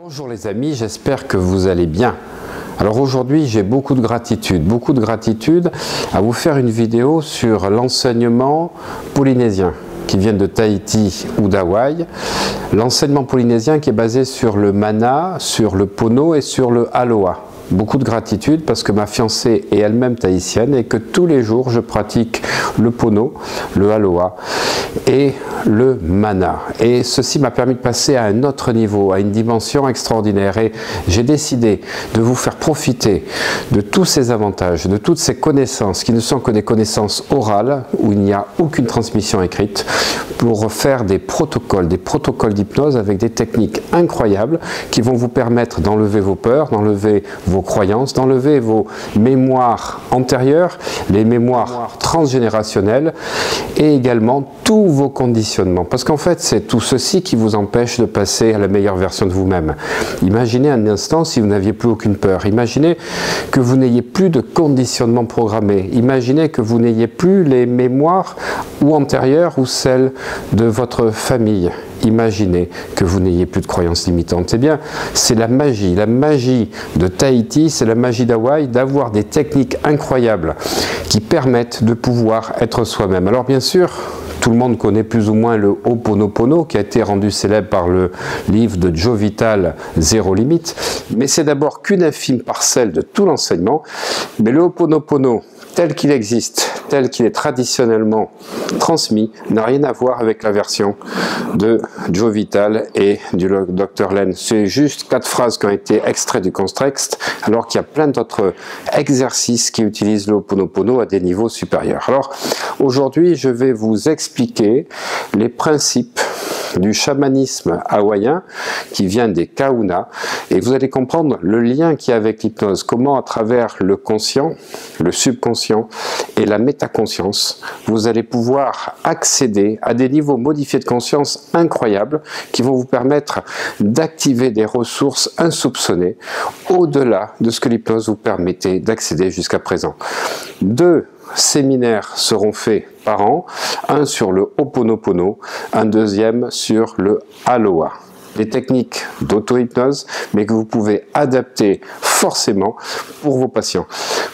Bonjour les amis, j'espère que vous allez bien. Alors aujourd'hui j'ai beaucoup de gratitude à vous faire une vidéo sur l'enseignement polynésien qui vient de Tahiti ou d'Hawaï. L'enseignement polynésien qui est basé sur le mana, sur le pono et sur le aloha. Beaucoup de gratitude parce que ma fiancée est elle-même tahitienne et que tous les jours je pratique le pono, le aloha et le mana. Et ceci m'a permis de passer à un autre niveau, à une dimension extraordinaire. Et j'ai décidé de vous faire profiter de tous ces avantages, de toutes ces connaissances qui ne sont que des connaissances orales où il n'y a aucune transmission écrite, pour faire des protocoles d'hypnose avec des techniques incroyables qui vont vous permettre d'enlever vos peurs, d'enlever vos croyances, d'enlever vos mémoires antérieures, les mémoires transgénérationnelles et également tous vos conditionnements. Parce qu'en fait, c'est tout ceci qui vous empêche de passer à la meilleure version de vous-même. Imaginez un instant si vous n'aviez plus aucune peur. Imaginez que vous n'ayez plus de conditionnement programmé. Imaginez que vous n'ayez plus les mémoires ou antérieures ou celles de votre famille. Imaginez que vous n'ayez plus de croyances limitantes. Eh bien, c'est la magie de Tahiti, c'est la magie d'Hawaï, d'avoir des techniques incroyables qui permettent de pouvoir être soi-même. Alors bien sûr, tout le monde connaît plus ou moins le Ho'oponopono qui a été rendu célèbre par le livre de Joe Vitale, Zéro Limite, mais c'est d'abord qu'une infime parcelle de tout l'enseignement. Mais le Ho'oponopono, tel qu'il existe, tel qu'il est traditionnellement transmis, n'a rien à voir avec la version de Joe Vitale et du Dr Len. C'est juste 4 phrases qui ont été extraites du contexte, alors qu'il y a plein d'autres exercices qui utilisent le Ho'oponopono à des niveaux supérieurs. Alors aujourd'hui, je vais vous expliquer les principes du chamanisme hawaïen qui vient des Kahunas, et vous allez comprendre le lien qu'il y a avec l'hypnose, comment à travers le conscient, le subconscient et la métaconscience, vous allez pouvoir accéder à des niveaux modifiés de conscience incroyables qui vont vous permettre d'activer des ressources insoupçonnées au-delà de ce que l'hypnose vous permettait d'accéder jusqu'à présent. 2 séminaires seront faits par an, un sur le Ho'oponopono, un deuxième sur le aloha. Des techniques d'auto-hypnose, mais que vous pouvez adapter forcément pour vos patients.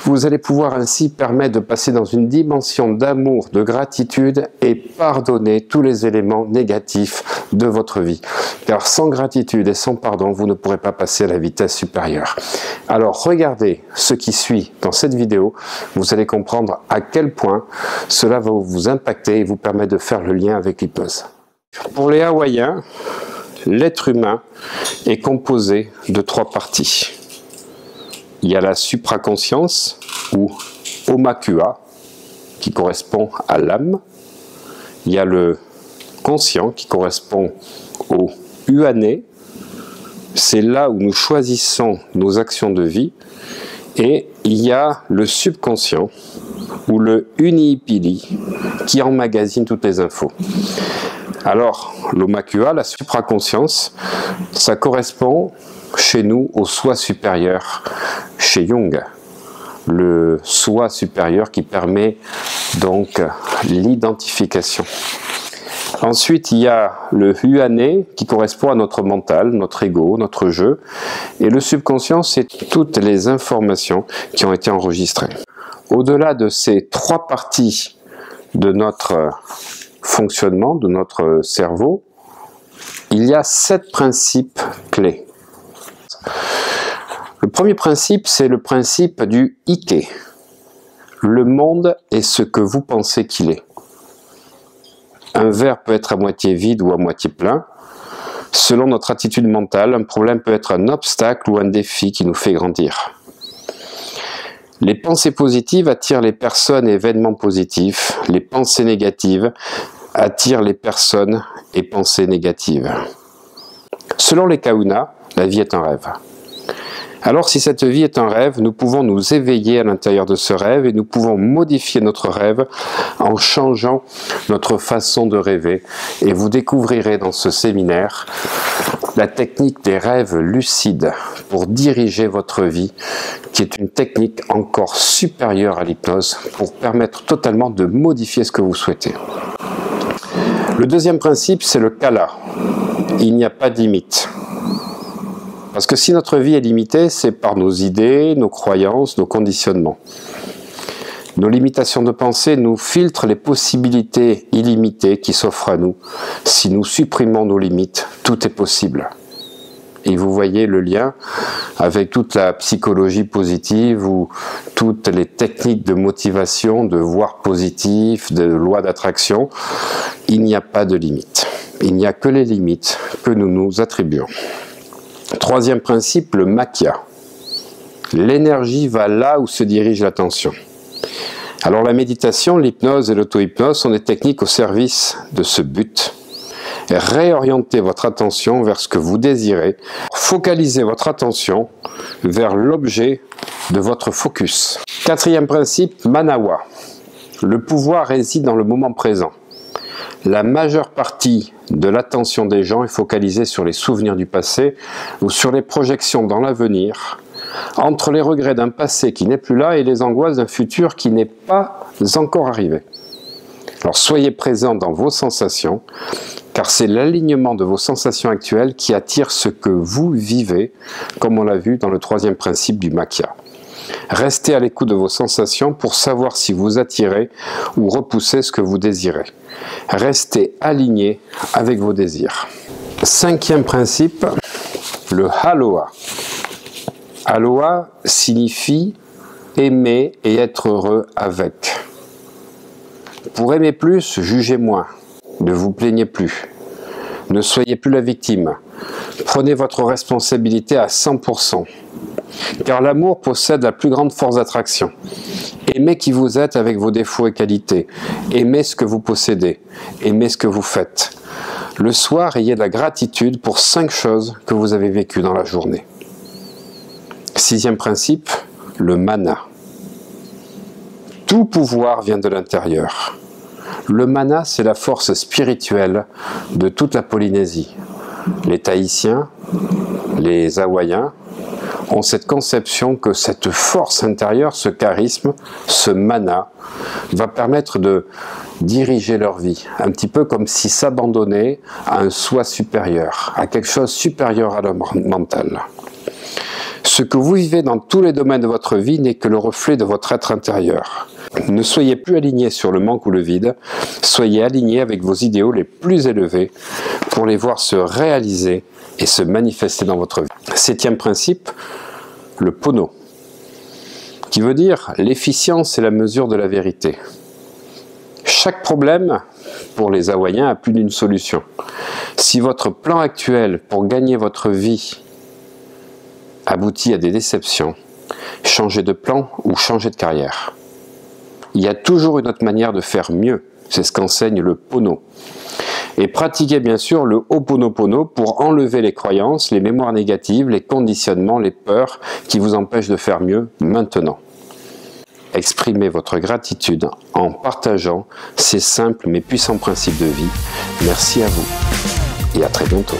Vous allez pouvoir ainsi permettre de passer dans une dimension d'amour, de gratitude et pardonner tous les éléments négatifs de votre vie. Car sans gratitude et sans pardon, vous ne pourrez pas passer à la vitesse supérieure. Alors regardez ce qui suit dans cette vidéo, vous allez comprendre à quel point cela va vous impacter et vous permettre de faire le lien avec l'hypnose. Pour les Hawaïens, l'être humain est composé de 3 parties. Il y a la supraconscience, ou Omakua, qui correspond à l'âme. Il y a le conscient, qui correspond au Uane. C'est là où nous choisissons nos actions de vie. Et il y a le subconscient, ou le Uniipili, qui emmagasine toutes les infos. Alors, l'Omakua, la supraconscience, ça correspond chez nous au soi supérieur, chez Jung. Le soi supérieur qui permet donc l'identification. Ensuite, il y a le Huane qui correspond à notre mental, notre ego, notre jeu. Et le subconscient, c'est toutes les informations qui ont été enregistrées. Au-delà de ces 3 parties de notre fonctionnement, de notre cerveau, il y a 7 principes clés. Le premier principe, c'est le principe du Ike. Le monde est ce que vous pensez qu'il est. Un verre peut être à moitié vide ou à moitié plein. Selon notre attitude mentale, un problème peut être un obstacle ou un défi qui nous fait grandir. Les pensées positives attirent les personnes et événements positifs. Les pensées négatives attirent les personnes et pensées négatives. Selon les Kahunas, la vie est un rêve. Alors si cette vie est un rêve, nous pouvons nous éveiller à l'intérieur de ce rêve et nous pouvons modifier notre rêve en changeant notre façon de rêver. Et vous découvrirez dans ce séminaire la technique des rêves lucides pour diriger votre vie, qui est une technique encore supérieure à l'hypnose pour permettre totalement de modifier ce que vous souhaitez. Le deuxième principe, c'est le Kala. Il n'y a pas de limite. Parce que si notre vie est limitée, c'est par nos idées, nos croyances, nos conditionnements. Nos limitations de pensée nous filtrent les possibilités illimitées qui s'offrent à nous. Si nous supprimons nos limites, tout est possible. Et vous voyez le lien avec toute la psychologie positive ou toutes les techniques de motivation, de voir positif, de loi d'attraction. Il n'y a pas de limite. Il n'y a que les limites que nous nous attribuons. Troisième principe, le maquia. L'énergie va là où se dirige l'attention. Alors la méditation, l'hypnose et l'auto-hypnose sont des techniques au service de ce but. Réorientez votre attention vers ce que vous désirez. Focalisez votre attention vers l'objet de votre focus. Quatrième principe, Manawa. Le pouvoir réside dans le moment présent. La majeure partie de l'attention des gens est focalisée sur les souvenirs du passé ou sur les projections dans l'avenir, entre les regrets d'un passé qui n'est plus là et les angoisses d'un futur qui n'est pas encore arrivé. Alors soyez présent dans vos sensations, car c'est l'alignement de vos sensations actuelles qui attire ce que vous vivez, comme on l'a vu dans le troisième principe du maquia. Restez à l'écoute de vos sensations pour savoir si vous attirez ou repoussez ce que vous désirez. Restez aligné avec vos désirs. Cinquième principe, le aloha. Aloha signifie aimer et être heureux avec. Pour aimer plus, jugez moins. Ne vous plaignez plus. Ne soyez plus la victime. Prenez votre responsabilité à 100%. Car l'amour possède la plus grande force d'attraction. Aimez qui vous êtes avec vos défauts et qualités. Aimez ce que vous possédez. Aimez ce que vous faites. Le soir, ayez de la gratitude pour 5 choses que vous avez vécues dans la journée. Sixième principe, le mana. Tout pouvoir vient de l'intérieur. Le mana, c'est la force spirituelle de toute la Polynésie. Les Tahitiens, les Hawaïens ont cette conception que cette force intérieure, ce charisme, ce mana, va permettre de diriger leur vie. Un petit peu comme si s'abandonner à un soi supérieur, à quelque chose supérieur à l'homme mental. Ce que vous vivez dans tous les domaines de votre vie n'est que le reflet de votre être intérieur. Ne soyez plus aligné sur le manque ou le vide, soyez aligné avec vos idéaux les plus élevés pour les voir se réaliser et se manifester dans votre vie. Septième principe, le pono, qui veut dire l'efficience et la mesure de la vérité. Chaque problème, pour les Hawaïens, a plus d'une solution. Si votre plan actuel pour gagner votre vie aboutit à des déceptions, changez de plan ou changez de carrière. Il y a toujours une autre manière de faire mieux, c'est ce qu'enseigne le Pono. Et pratiquez bien sûr le Ho'oponopono pour enlever les croyances, les mémoires négatives, les conditionnements, les peurs qui vous empêchent de faire mieux maintenant. Exprimez votre gratitude en partageant ces simples mais puissants principes de vie. Merci à vous et à très bientôt.